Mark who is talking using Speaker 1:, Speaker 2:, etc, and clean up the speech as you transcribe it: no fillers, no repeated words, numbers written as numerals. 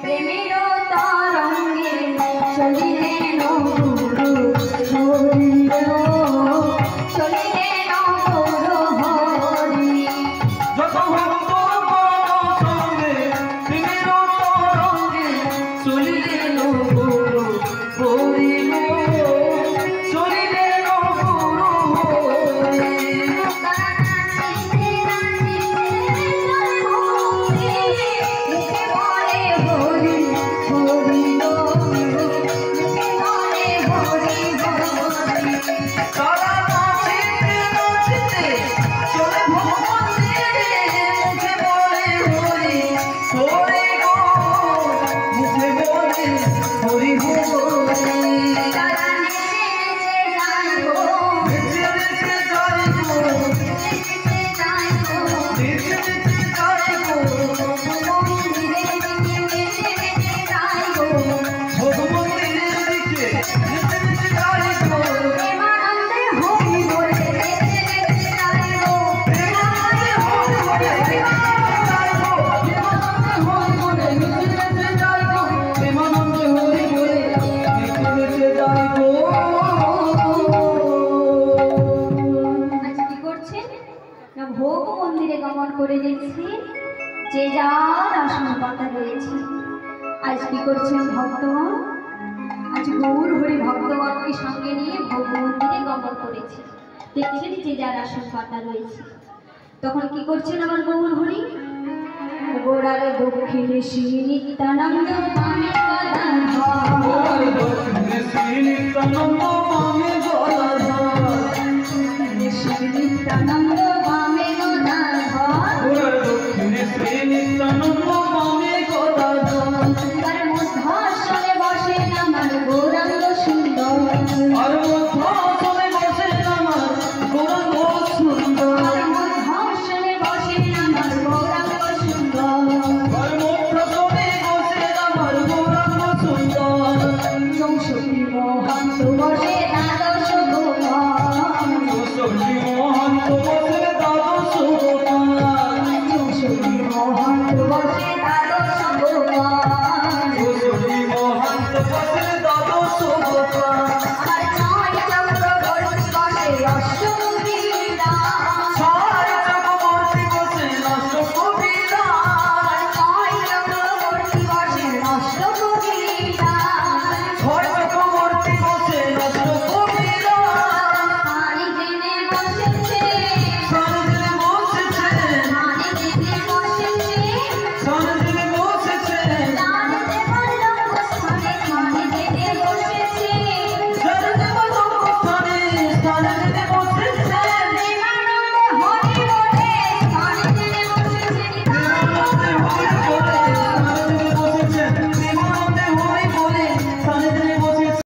Speaker 1: প্রেমের তরঙ্গে চলিলেন গুরু হরি চলিলেন গুরু হরি
Speaker 2: যত ভক্ত সঙ্গে প্রেমের তরঙ্গে চলিলেন গুরু হরি চলিলেন গুরু হরি ভোগ মন্দিরে গমন করে দিচ্ছি যে যার আসন পাতা রয়েছে। আজ কি করছেন ভক্তগণ? আজ গৌর হরি ভক্তগণকে সঙ্গে নিয়ে ভোগ মন্দিরে গমন করেছে। দেখছেন যে যার আসন পাতা রয়েছে। তখন কি করছেন আমার গৌর হরি? গোড়ারে দক্ষিণে শ্রী নিত্যানন্দ বামে গদাধর শ্রী নিত্যানন্দ বামে গদাধর শ্রী নিত্যানন্দ বামে গদাধর দক্ষিণে শ্রী নিত্যানন্দ বামে গদাধর